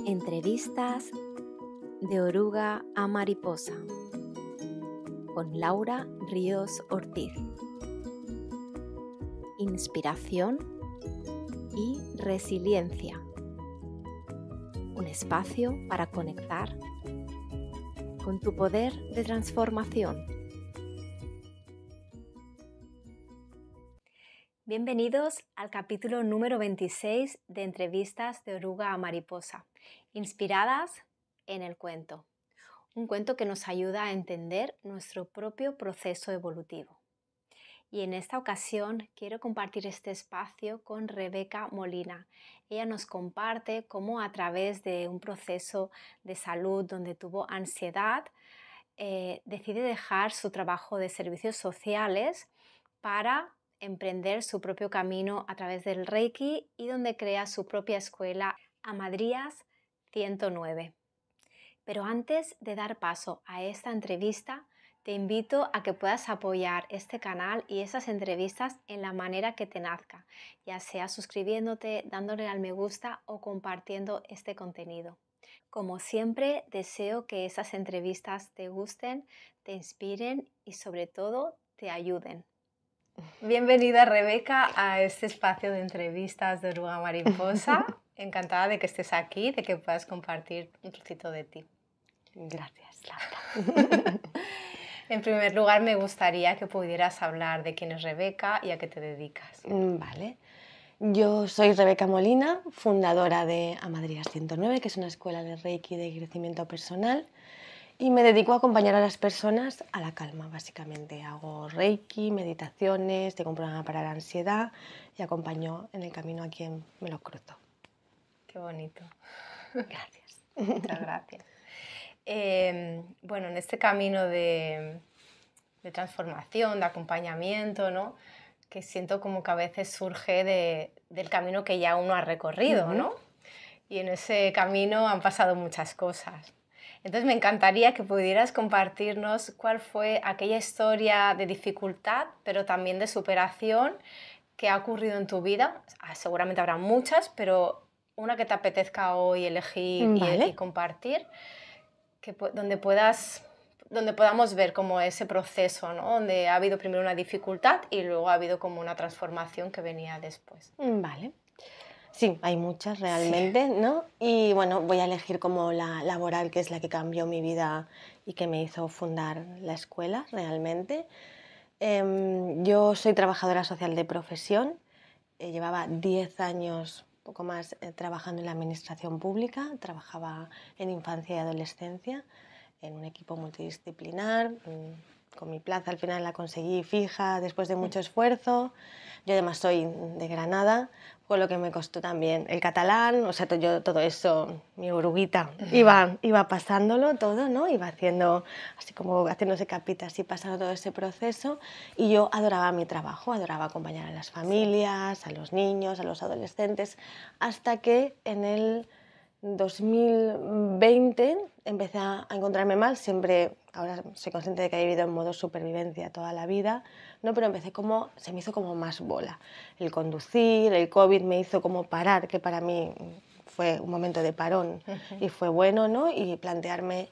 Entrevistas de oruga a mariposa con Laura Ríos Ortiz. Inspiración y resiliencia. Un espacio para conectar con tu poder de transformación. Bienvenidos al capítulo número 26 de Entrevistas de oruga a mariposa, inspiradas en el cuento. Un cuento que nos ayuda a entender nuestro propio proceso evolutivo. Y en esta ocasión quiero compartir este espacio con Rebeca Molina. Ella nos comparte cómo a través de un proceso de salud donde tuvo ansiedad, decide dejar su trabajo de servicios sociales para emprender su propio camino a través del Reiki y donde crea su propia escuela Amadrías 109. Pero antes de dar paso a esta entrevista, te invito a que puedas apoyar este canal y esas entrevistas en la manera que te nazca, ya sea suscribiéndote, dándole al me gusta o compartiendo este contenido. Como siempre, deseo que esas entrevistas te gusten, te inspiren y sobre todo te ayuden. Bienvenida, Rebeca, a este espacio de entrevistas de Oruga Mariposa. Encantada de que estés aquí, de que puedas compartir un trocito de ti. Gracias, Laura. En primer lugar, me gustaría que pudieras hablar de quién es Rebeca y a qué te dedicas. Vale. Yo soy Rebeca Molina, fundadora de Amadrías 109, que es una escuela de Reiki de crecimiento personal, y me dedico a acompañar a las personas a la calma, básicamente. Hago Reiki, meditaciones, tengo un programa para la ansiedad y acompaño en el camino a quien me lo cruzo. Qué bonito. Gracias. Muchas gracias. Bueno, en este camino de transformación, de acompañamiento, ¿no? Que siento como que a veces surge del camino que ya uno ha recorrido, ¿no? Y en ese camino han pasado muchas cosas. Entonces me encantaría que pudieras compartirnos cuál fue aquella historia de dificultad, pero también de superación que ha ocurrido en tu vida. Seguramente habrá muchas, pero una que te apetezca hoy elegir Vale. y compartir, donde podamos ver como ese proceso, ¿no? Donde ha habido primero una dificultad y luego ha habido como una transformación que venía después. Vale. Sí, hay muchas realmente, sí. ¿No? Y bueno, voy a elegir como la laboral, que es la que cambió mi vida y que me hizo fundar la escuela realmente. Yo soy trabajadora social de profesión, llevaba 10 años, poco más, trabajando en la administración pública, trabajaba en infancia y adolescencia, en un equipo multidisciplinar. Con mi plaza al final la conseguí fija después de mucho esfuerzo. Yo además soy de Granada, fue lo que me costó también el catalán, o sea, yo todo eso, mi oruguita, iba pasándolo todo, ¿no? Iba haciendo, así como haciéndose capitas y pasando todo ese proceso, y yo adoraba mi trabajo, adoraba acompañar a las familias, a los niños, a los adolescentes, hasta que en el 2020 empecé a encontrarme mal. Siempre, ahora soy consciente de que he vivido en modo supervivencia toda la vida, ¿no? Pero se me hizo como más bola. El conducir, el COVID me hizo como parar, que para mí fue un momento de parón y fue bueno, ¿no? Y plantearme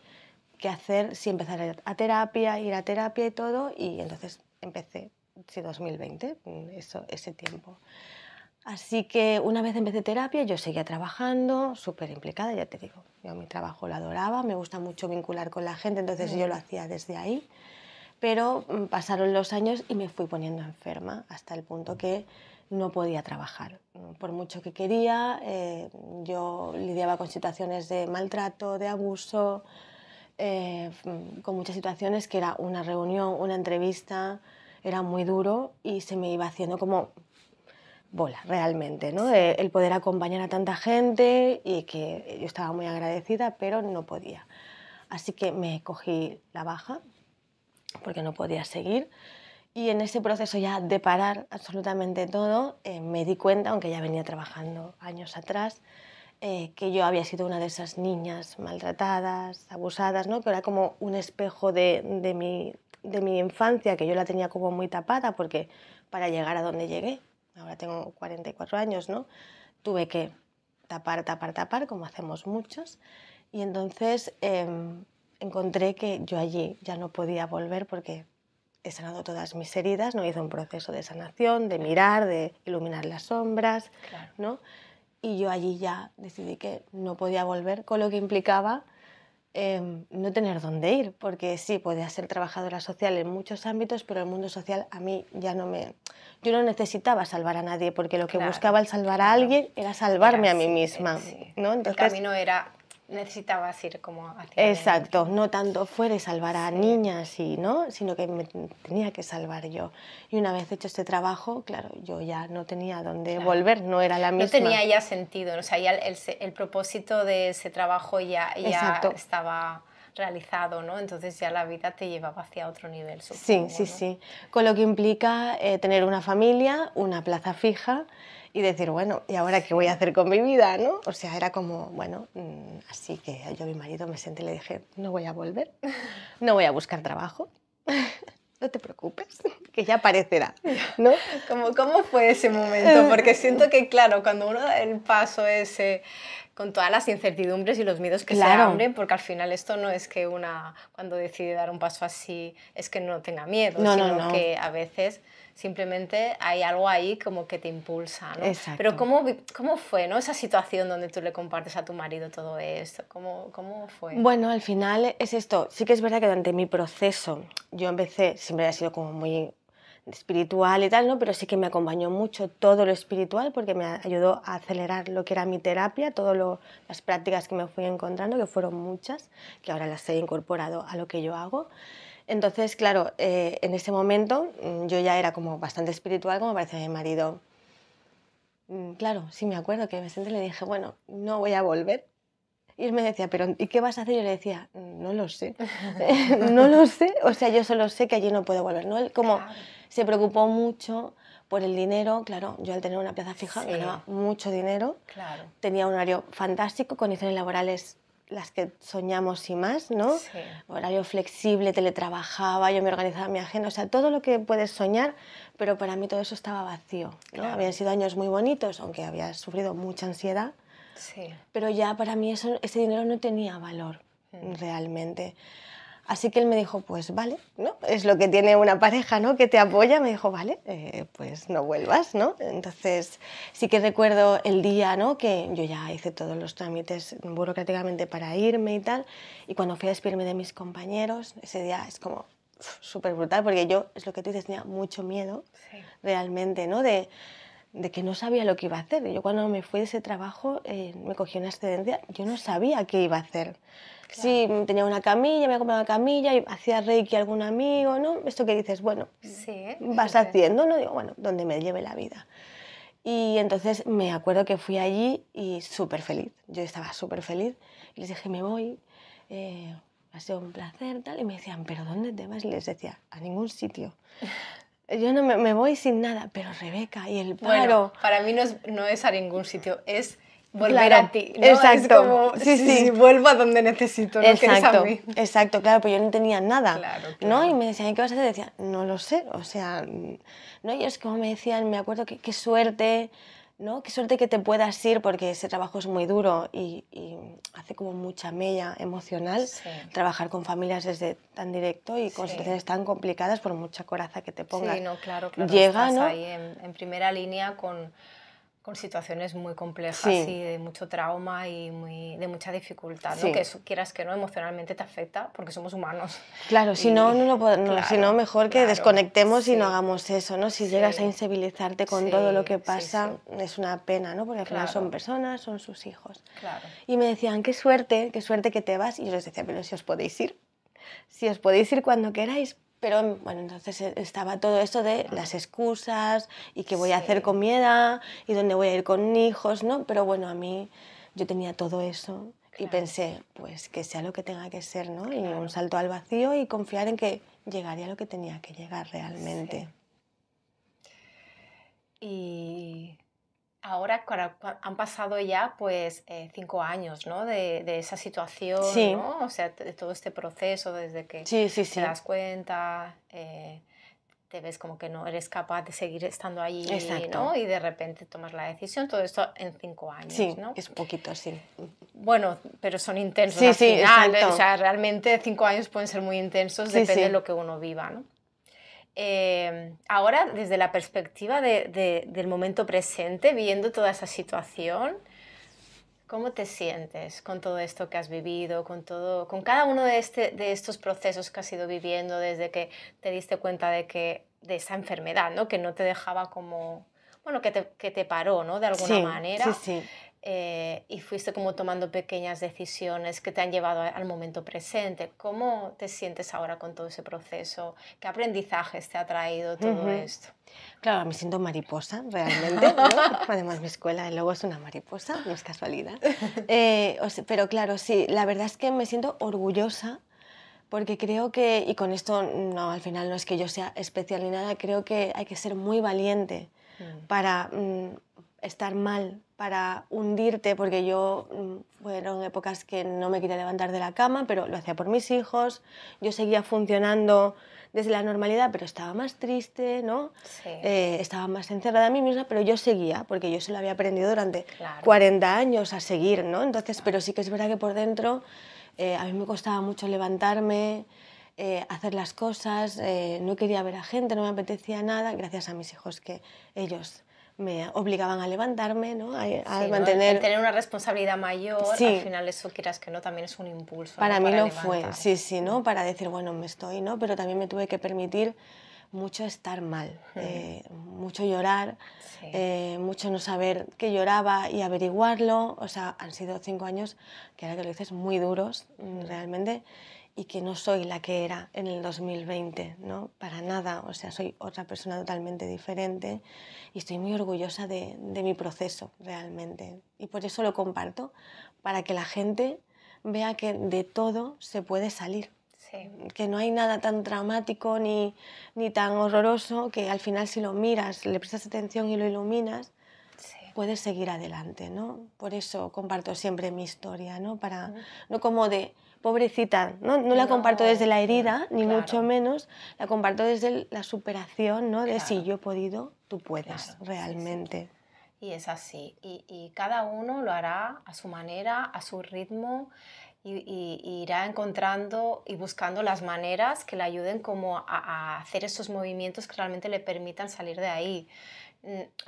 qué hacer, si empezar ir a terapia y todo, y entonces empecé, sí, 2020, ese tiempo. Así que una vez empecé terapia, yo seguía trabajando, súper implicada, ya te digo, yo mi trabajo lo adoraba, me gusta mucho vincular con la gente, entonces yo lo hacía desde ahí, pero pasaron los años y me fui poniendo enferma hasta el punto que no podía trabajar. Por mucho que quería, yo lidiaba con situaciones de maltrato, de abuso, con muchas situaciones que era una reunión, una entrevista, era muy duro y se me iba haciendo como bola, realmente, ¿no? Sí. El poder acompañar a tanta gente y que yo estaba muy agradecida, pero no podía. Así que me cogí la baja porque no podía seguir, y en ese proceso ya de parar absolutamente todo, me di cuenta, aunque ya venía trabajando años atrás, que yo había sido una de esas niñas maltratadas, abusadas, ¿no? Que era como un espejo de mi infancia, que yo la tenía como muy tapada, porque para llegar a donde llegué, ahora tengo 44 años, ¿no? Tuve que tapar, como hacemos muchos. Y entonces encontré que yo allí ya no podía volver porque he sanado todas mis heridas, ¿no? Hice un proceso de sanación, de mirar, de iluminar las sombras, Claro. ¿no? Y yo allí ya decidí que no podía volver, con lo que implicaba no tener dónde ir, porque sí, podía ser trabajadora social en muchos ámbitos, pero el mundo social a mí ya no me... Yo no necesitaba salvar a nadie, porque lo que Claro, buscaba al salvar a claro. alguien era salvarme Era a mí así, misma, sí. ¿no? El Entonces, camino era, necesitabas ir como hacia exacto, adentro. no tanto fuera y salvar a Sí. niñas, ¿no? Sino que me tenía que salvar yo. Y una vez hecho este trabajo, claro, yo ya no tenía dónde Claro. volver, no era la misma. No tenía ya sentido, o sea, ya el propósito de ese trabajo ya Exacto. estaba realizado, ¿no? Entonces ya la vida te llevaba hacia otro nivel, Sí, supongo, sí, ¿no? sí. Con lo que implica tener una familia, una plaza fija y decir, bueno, ¿y ahora qué voy a hacer con mi vida, no? O sea, era como, bueno, así que yo a mi marido me senté y le dije, no voy a volver, no voy a buscar trabajo, no te preocupes, que ya aparecerá, ¿no? ¿Cómo fue ese momento? Porque siento que, claro, cuando uno da el paso ese, con todas las incertidumbres y los miedos que se Claro. abren, porque al final esto no es que cuando decide dar un paso así, es que no tenga miedo, No, sino no. que a veces simplemente hay algo ahí como que te impulsa, ¿no? Exacto. Pero ¿cómo fue, ¿no? Esa situación donde tú le compartes a tu marido todo esto? ¿Cómo fue? Bueno, al final es esto. Sí que es verdad que durante mi proceso yo empecé, siempre ha sido como muy espiritual y tal, ¿no? Pero sí que me acompañó mucho todo lo espiritual porque me ayudó a acelerar lo que era mi terapia, todas las prácticas que me fui encontrando, que fueron muchas, que ahora las he incorporado a lo que yo hago. Entonces, claro, en ese momento yo ya era como bastante espiritual, como parecía mi marido. Claro, sí me acuerdo que me senté y le dije, bueno, no voy a volver. Y él me decía, pero ¿y qué vas a hacer? Yo le decía, no lo sé, no lo sé, o sea, yo solo sé que allí no puedo volver, ¿no? Él como Claro. se preocupó mucho por el dinero, claro, yo al tener una plaza fija Sí. ganaba mucho dinero, Claro. tenía un horario fantástico, condiciones laborales las que soñamos y más, ¿no? Sí. Horario flexible, teletrabajaba, yo me organizaba mi agenda, o sea, todo lo que puedes soñar, pero para mí todo eso estaba vacío, ¿no? Claro. Habían sido años muy bonitos, aunque había sufrido mucha ansiedad, Sí. pero ya para mí ese dinero no tenía valor realmente. Así que él me dijo, pues vale, ¿no? Es lo que tiene una pareja, ¿no? Que te apoya. Me dijo, vale, pues no vuelvas, ¿no? Entonces sí que recuerdo el día, ¿no? Que yo ya hice todos los trámites burocráticamente para irme y tal. Y cuando fui a despedirme de mis compañeros, ese día es como súper brutal, porque yo, es lo que tú dices, tenía mucho miedo realmente, ¿no? De que no sabía lo que iba a hacer. Yo cuando me fui de ese trabajo me cogí una excedencia, yo no sabía qué iba a hacer. Claro. Sí, tenía una camilla, me compraba una camilla, y hacía reiki a algún amigo, ¿no? Esto que dices, bueno, vas haciendo, ¿no? Digo, bueno, donde me lleve la vida. Y entonces me acuerdo que fui allí y súper feliz, yo estaba súper feliz. Y les dije, me voy, ha sido un placer, tal. Y me decían, ¿pero dónde te vas? Y les decía, a ningún sitio. Yo no me voy sin nada, pero Rebeca y el paro... Bueno, para mí no es a ningún sitio, es volver claro, a ti, ¿no? Exacto. Es como, sí, vuelvo a donde necesito, ¿no? Que eres a mí. Exacto, claro, pero yo no tenía nada, Claro. ¿no? Y me decían, ¿qué vas a hacer? Decía, no lo sé, o sea, ¿no? Y es como me decían, me acuerdo, qué suerte, ¿no? Qué suerte que te puedas ir, porque ese trabajo es muy duro y hace como mucha mella emocional. Sí. Trabajar con familias desde tan directo y con situaciones tan complicadas, por mucha coraza que te pongas. Sí, no, claro, Llega, estás ¿no? ahí en primera línea con situaciones muy complejas y de mucho trauma y de mucha dificultad, ¿no? Que eso, quieras que no, emocionalmente te afecta porque somos humanos. Claro, si no, si no, mejor que desconectemos y no hagamos eso, ¿no? Si llegas a insensibilizarte con todo lo que pasa, es una pena, ¿no? Porque al final son personas, son sus hijos. Claro. Y me decían, qué suerte que te vas. Y yo les decía, pero si os podéis ir cuando queráis. Pero bueno, entonces estaba todo esto de las excusas y qué voy a hacer con mi edad y dónde voy a ir con hijos, ¿no? Pero bueno, a mí yo tenía todo eso y pensé, pues que sea lo que tenga que ser, ¿no? Y un salto al vacío y confiar en que llegaría lo que tenía que llegar realmente. Y ahora han pasado ya pues 5 años, ¿no? de esa situación, ¿no? O sea, de todo este proceso desde que te das cuenta, te ves como que no eres capaz de seguir estando allí, Exacto. ¿no? Y de repente tomas la decisión, todo esto en 5 años, Sí, ¿no? es poquito, sí. Bueno, pero son intensos Sí, al sí, final, exacto. o sea, realmente 5 años pueden ser muy intensos, Sí, depende de sí. lo que uno viva, ¿no? Ahora, desde la perspectiva del momento presente, viendo toda esa situación, ¿cómo te sientes con todo esto que has vivido, con cada uno de estos procesos que has ido viviendo desde que te diste cuenta de esa enfermedad, ¿no? Que no te dejaba como, bueno, que te paró, ¿no? De alguna Sí, sí, manera, sí. y fuiste como tomando pequeñas decisiones que te han llevado al momento presente. ¿Cómo te sientes ahora con todo ese proceso? ¿Qué aprendizajes te ha traído todo Ujú. esto? Claro, me siento mariposa, realmente, ¿no? Además, mi escuela de logo es una mariposa, no es casualidad. Pero claro, sí, la verdad es que me siento orgullosa porque creo que, y con esto no, al final no es que yo sea especial ni nada, creo que hay que ser muy valiente Mm, para estar mal, para hundirte, porque yo fueron épocas que no me quería levantar de la cama, pero lo hacía por mis hijos, yo seguía funcionando desde la normalidad, pero estaba más triste, ¿no? sí, Estaba más encerrada a mí misma, pero yo seguía, porque yo se lo había aprendido durante claro. 40 años a seguir, ¿no? Entonces, Claro. pero sí que es verdad que por dentro a mí me costaba mucho levantarme, hacer las cosas, no quería ver a gente, no me apetecía nada, gracias a mis hijos que ellos me obligaban a levantarme, ¿no? A Sí, ¿no? El mantener... tener una responsabilidad mayor, al Sí, final eso quieras que no, también es un impulso, ¿no? para mí Para lo fue, sí, levantarse. sí, ¿no? Para decir, bueno, me estoy, ¿no? Pero también me tuve que permitir mucho estar mal, mucho llorar, Sí, mucho no saber que lloraba y averiguarlo. O sea, han sido 5 años que ahora que lo dices muy duros, realmente, y que no soy la que era en el 2020, ¿no? Para nada, o sea, soy otra persona totalmente diferente y estoy muy orgullosa de mi proceso, realmente. Y por eso lo comparto, para que la gente vea que de todo se puede salir, sí, que no hay nada tan traumático ni tan horroroso, que al final si lo miras, le prestas atención y lo iluminas, sí. puedes seguir adelante, ¿no? Por eso comparto siempre mi historia, ¿no? Para, no como de pobrecita, ¿no? No la comparto desde No, la herida, ni mucho claro, menos, la comparto desde la superación, ¿no? De si claro, yo he podido, tú puedes, claro, sí, sí. realmente. Y es así. Y cada uno lo hará a su manera, a su ritmo, y irá encontrando y buscando las maneras que le ayuden como a hacer esos movimientos que realmente le permitan salir de ahí.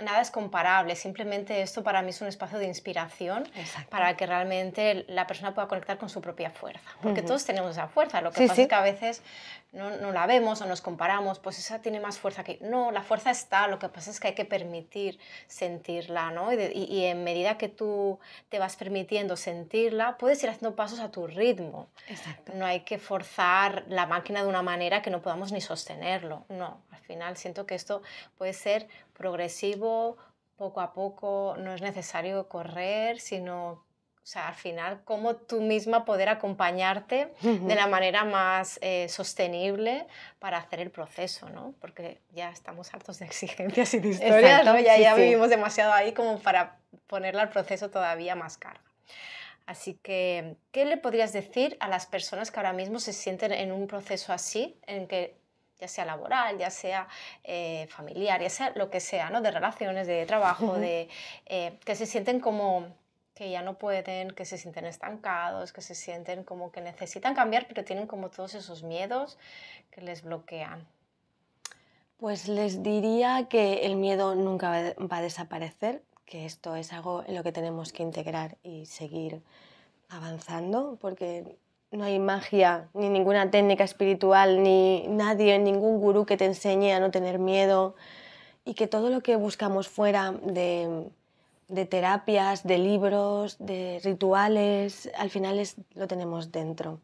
Nada es comparable, simplemente esto para mí es un espacio de inspiración Exacto. para que realmente la persona pueda conectar con su propia fuerza, porque Ujú. todos tenemos esa fuerza, lo que Sí, pasa es sí, que a veces no la vemos o nos comparamos, pues esa tiene más fuerza que... No, la fuerza está, lo que pasa es que hay que permitir sentirla, ¿no? Y en medida que tú te vas permitiendo sentirla, puedes ir haciendo pasos a tu ritmo. exacto. No hay que forzar la máquina de una manera que no podamos ni sostenerlo. No, al final siento que esto puede ser progresivo, poco a poco, no es necesario correr, sino, o sea, al final, cómo tú misma poder acompañarte de Ujú. la manera más sostenible para hacer el proceso, ¿no? Porque ya estamos hartos de exigencias y de historias, ¿no? Exacto, sí, Ya sí. vivimos demasiado ahí como para ponerle al proceso todavía más carga. Así que, ¿qué le podrías decir a las personas que ahora mismo se sienten en un proceso así, en que ya sea laboral, ya sea familiar, ya sea lo que sea, ¿no? De relaciones, de trabajo, Ujú. que se sienten como que ya no pueden, que se sienten estancados, que se sienten como que necesitan cambiar, pero tienen como todos esos miedos que les bloquean? Pues les diría que el miedo nunca va a desaparecer, que esto es algo en lo que tenemos que integrar y seguir avanzando, porque no hay magia, ni ninguna técnica espiritual, ni nadie, ningún gurú que te enseñe a no tener miedo, y que todo lo que buscamos fuera de terapias, de libros, de rituales, al final lo tenemos dentro.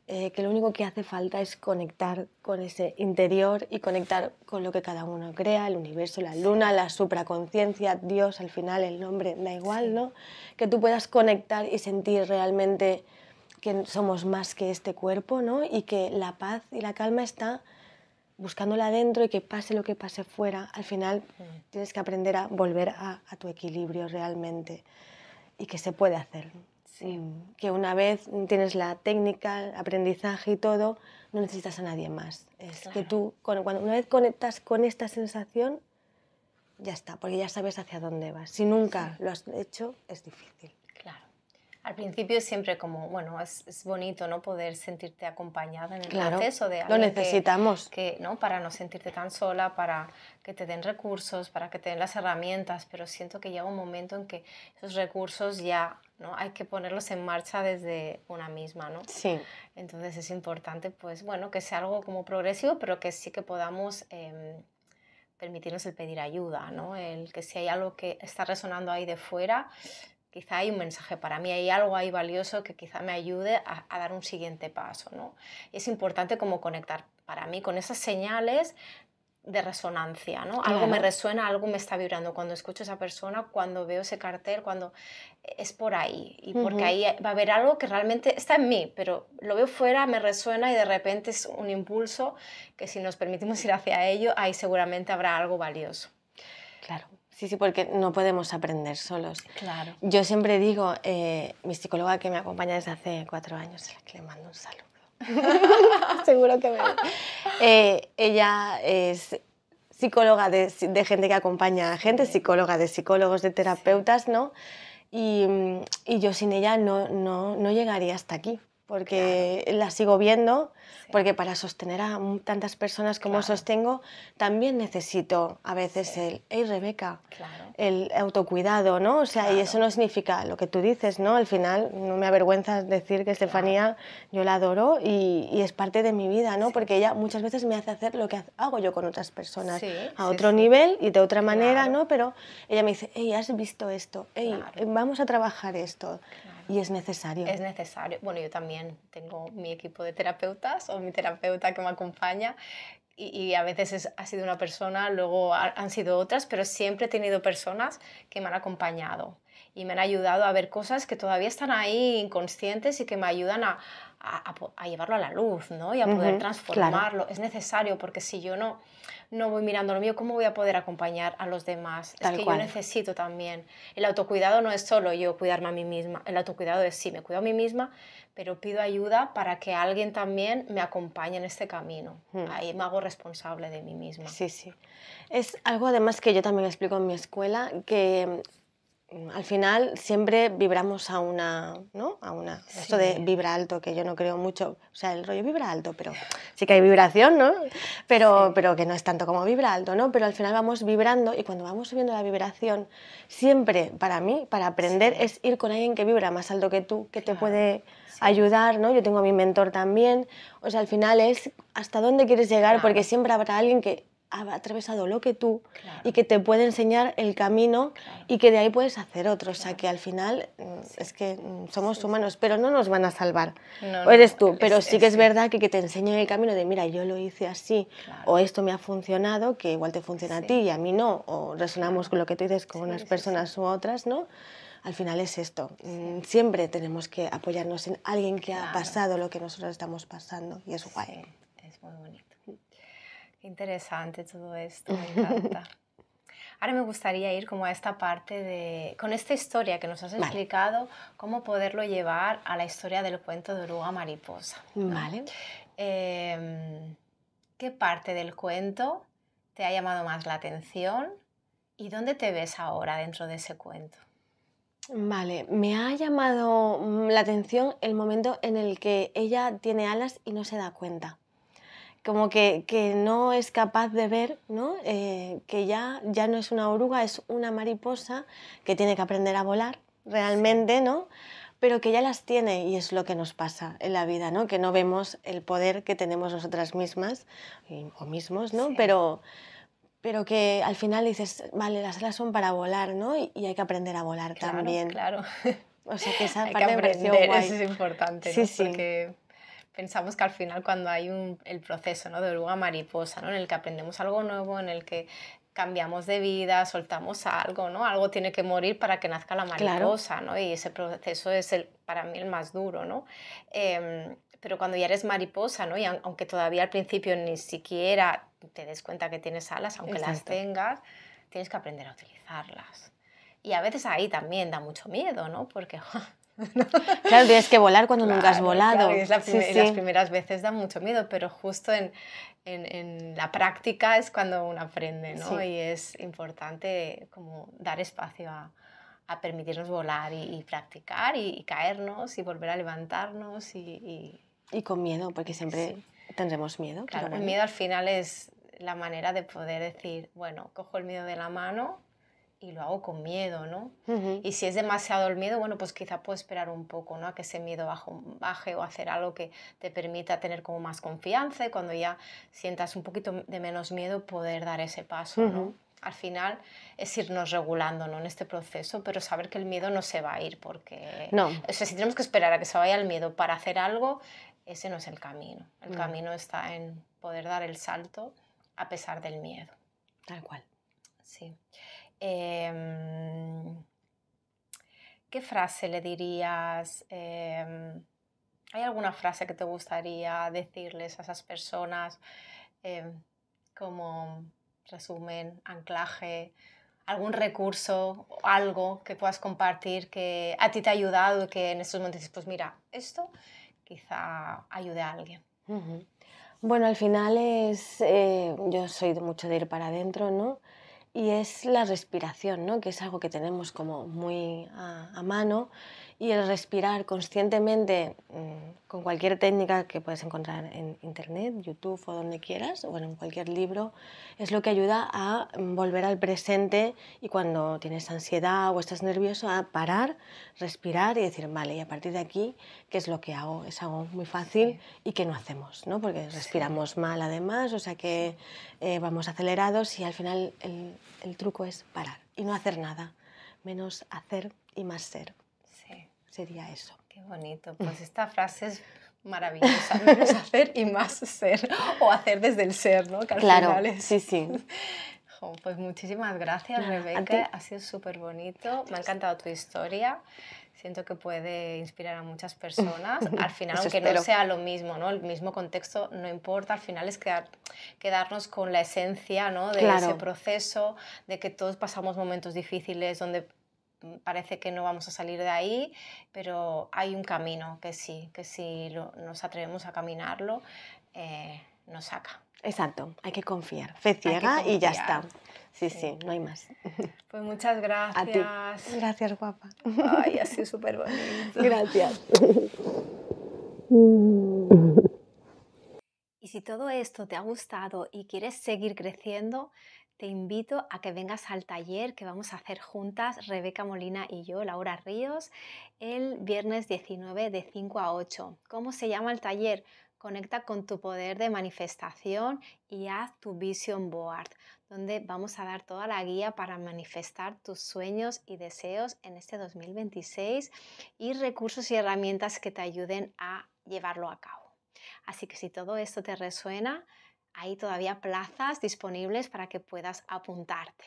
Que lo único que hace falta es conectar con ese interior y conectar con lo que cada uno crea, el universo, la Sí, luna, la supraconciencia, Dios, al final el nombre da igual, sí. ¿no? Que tú puedas conectar y sentir realmente que somos más que este cuerpo, ¿no? Y que la paz y la calma está buscándola adentro, y que pase lo que pase fuera, al final Mm. tienes que aprender a volver a tu equilibrio realmente, y que se puede hacer. Que una vez tienes la técnica, el aprendizaje y todo, no necesitas a nadie más. Es que tú, una vez conectas con esta sensación, ya está, porque ya sabes hacia dónde vas. Si nunca lo has hecho, es difícil. Claro. Al principio siempre como, bueno, es bonito, ¿no? Poder sentirte acompañada en el proceso de alguien. Lo necesitamos. ¿no? Para no sentirte tan sola, para que te den recursos, para que te den las herramientas, pero siento que llega un momento en que esos recursos ya, ¿no? Hay que ponerlos en marcha desde una misma, ¿no? Sí. Entonces es importante, pues, bueno, que sea algo como progresivo, pero que sí que podamos permitirnos el pedir ayuda, ¿no? El que si hay algo que está resonando ahí de fuera, quizá hay un mensaje para mí, hay algo ahí valioso que quizá me ayude a dar un siguiente paso, ¿no? Y es importante como conectar para mí con esas señales de resonancia, ¿no? Claro. Algo me resuena, algo me está vibrando cuando escucho a esa persona, cuando veo ese cartel, cuando es por ahí. Y porque ahí va a haber algo que realmente está en mí, pero lo veo fuera, me resuena y de repente es un impulso que si nos permitimos ir hacia ello, ahí seguramente habrá algo valioso. Claro. Sí, porque no podemos aprender solos. Claro. Yo siempre digo, mi psicóloga que me acompaña desde hace 4 años, a la que le mando un saludo. Seguro que me ve. Ella es psicóloga de gente que acompaña a gente, psicóloga de psicólogos, de terapeutas, ¿no? Y yo sin ella no llegaría hasta aquí, porque la sigo viendo, porque para sostener a tantas personas como sostengo, también necesito a veces el, hey Rebeca, el autocuidado, ¿no? O sea, y eso no significa lo que tú dices, ¿no? Al final no me avergüenza decir que Estefanía, yo la adoro y es parte de mi vida, ¿no? Porque ella muchas veces me hace hacer lo que hago yo con otras personas, a otro nivel y de otra manera, ¿no? Pero ella me dice, hey, ¿has visto esto? Hey, vamos a trabajar esto. Y es necesario. Es necesario. Bueno, yo también tengo mi equipo de terapeutas o mi terapeuta que me acompaña y a veces ha sido una persona, luego han sido otras, pero siempre he tenido personas que me han acompañado y me han ayudado a ver cosas que todavía están ahí inconscientes y que me ayudan a llevarlo a la luz, ¿no? Y a poder transformarlo. Es necesario porque si yo no voy mirando lo mío, ¿cómo voy a poder acompañar a los demás? Es que yo necesito también. El autocuidado no es solo yo cuidarme a mí misma. El autocuidado es sí, me cuido a mí misma, pero pido ayuda para que alguien también me acompañe en este camino. Ahí me hago responsable de mí misma. Sí. Es algo además que yo también explico en mi escuela, que al final siempre vibramos a una, ¿no? Esto de vibra alto, que yo no creo mucho, o sea, el rollo vibra alto, pero sí que hay vibración, ¿no? Pero que no es tanto como vibra alto, ¿no? Pero al final vamos vibrando y cuando vamos subiendo la vibración, siempre para mí, para aprender, es ir con alguien que vibra más alto que tú, que te puede ayudar, ¿no? Yo tengo a mi mentor también, o sea, al final es hasta dónde quieres llegar, porque siempre habrá alguien que ha atravesado lo que tú y que te puede enseñar el camino y que de ahí puedes hacer otro. O sea, que al final es que somos humanos, pero no nos van a salvar. O eres tú, pero sí que es verdad que te enseñen el camino de mira, yo lo hice así o esto me ha funcionado, que igual te funciona a ti y a mí no, o resonamos con lo que tú dices con unas personas u otras, ¿no? Al final es esto. Siempre tenemos que apoyarnos en alguien que ha pasado lo que nosotros estamos pasando y es guay. Es muy bonito. Qué interesante todo esto, me encanta. Ahora me gustaría ir como a esta parte con esta historia que nos has explicado, cómo poderlo llevar a la historia del cuento de Oruga Mariposa, ¿no? Vale. ¿Qué parte del cuento te ha llamado más la atención y dónde te ves ahora dentro de ese cuento? Vale, me ha llamado la atención el momento en el que ella tiene alas y no se da cuenta. Como que no es capaz de ver, ¿no? Que ya no es una oruga, es una mariposa que tiene que aprender a volar realmente, ¿no? Pero que ya las tiene y es lo que nos pasa en la vida, ¿no? Que no vemos el poder que tenemos nosotras mismas o mismos, ¿no? Pero que al final dices, vale, las alas son para volar, ¿no? Y hay que aprender a volar también. Claro. O sea, que esa hay parte que me pareció aprender, guay. eso es importante, ¿no? Porque pensamos que al final cuando hay el proceso, ¿no? de oruga mariposa, ¿no? En el que aprendemos algo nuevo, en el que cambiamos de vida, soltamos algo, ¿no? Algo tiene que morir para que nazca la mariposa, ¿no? Y ese proceso es para mí el más duro, ¿no? Pero cuando ya eres mariposa, ¿no? Y aunque todavía al principio ni siquiera te des cuenta que tienes alas, aunque las tengas, tienes que aprender a utilizarlas. Y a veces ahí también da mucho miedo, ¿no? Porque Claro, tienes que volar cuando nunca has claro, volado. claro, y es Sí, las sí, primeras veces da mucho miedo, pero justo en la práctica es cuando uno aprende, ¿no? sí. Y es importante como dar espacio a permitirnos volar y practicar y caernos y volver a levantarnos Y con miedo, porque siempre sí. tendremos miedo, pero Claro, el bueno. miedo al final es la manera de poder decir, bueno, cojo el miedo de la mano y lo hago con miedo, ¿no? Ujú, Y si es demasiado el miedo, bueno, pues quizá puedo esperar un poco, ¿no? A que ese miedo baje o hacer algo que te permita tener como más confianza y cuando ya sientas un poquito de menos miedo, poder dar ese paso, ¿no? ujú. Al final es irnos regulando, ¿no? En este proceso, pero saber que el miedo no se va a ir porque, No, o sea, si tenemos que esperar a que se vaya el miedo para hacer algo, ese no es el camino. El no, camino está en poder dar el salto a pesar del miedo. tal cual. Sí. Em, ¿Qué frase le dirías? ¿Hay alguna frase que te gustaría decirles a esas personas como resumen, anclaje, algún recurso, algo que puedas compartir que a ti te ha ayudado y que en estos momentos dices, pues mira, esto quizá ayude a alguien? Ujú. Bueno, al final yo soy mucho de ir para adentro, ¿no? Y es la respiración, ¿no? Que es algo que tenemos como muy a mano. Y el respirar conscientemente con cualquier técnica que puedes encontrar en internet, YouTube o donde quieras, o en cualquier libro, es lo que ayuda a volver al presente y cuando tienes ansiedad o estás nervioso, a parar, respirar y decir, vale, y a partir de aquí, ¿qué es lo que hago? Es algo muy fácil Sí, y que no hacemos, ¿no? Porque sí, respiramos mal además, o sea sí, que vamos acelerados y al final el truco es parar y no hacer nada, menos hacer y más ser. sí. Sería eso. Qué bonito. Pues esta frase es maravillosa. Menos hacer y más ser. O hacer desde el ser, ¿no? Que al Claro, final es... sí, sí. Jo, pues muchísimas gracias, Nada, a Rebeca. ti. Ha sido súper bonito. Me ha encantado tu historia. Siento que puede inspirar a muchas personas. Al final, Eso aunque no espero. sea lo mismo, ¿no? El mismo contexto, no importa. Al final es quedarnos con la esencia, ¿no? De ese Claro, proceso, de que todos pasamos momentos difíciles donde parece que no vamos a salir de ahí, pero hay un camino que si nos atrevemos a caminarlo, nos saca. exacto. Hay que confiar. Fe Hay que ciega y ya está. confiar. Sí, Sí. sí, no hay más. Pues muchas A ti. gracias. Gracias, guapa. Ay, ha sido súper bonito. Gracias. Y si todo esto te ha gustado y quieres seguir creciendo, te invito a que vengas al taller que vamos a hacer juntas, Rebeca Molina y yo, Laura Ríos, el viernes 19 de 5 a 8. ¿Cómo se llama el taller? Conecta con tu poder de manifestación y haz tu vision board, donde vamos a dar toda la guía para manifestar tus sueños y deseos en este 2026 y recursos y herramientas que te ayuden a llevarlo a cabo. Así que si todo esto te resuena, hay todavía plazas disponibles para que puedas apuntarte.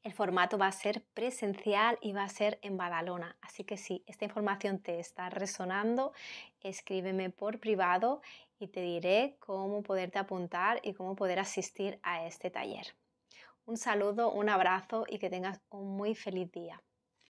El formato va a ser presencial y va a ser en Badalona. Así que si esta información te está resonando, escríbeme por privado y te diré cómo poderte apuntar y cómo poder asistir a este taller. Un saludo, un abrazo y que tengas un muy feliz día.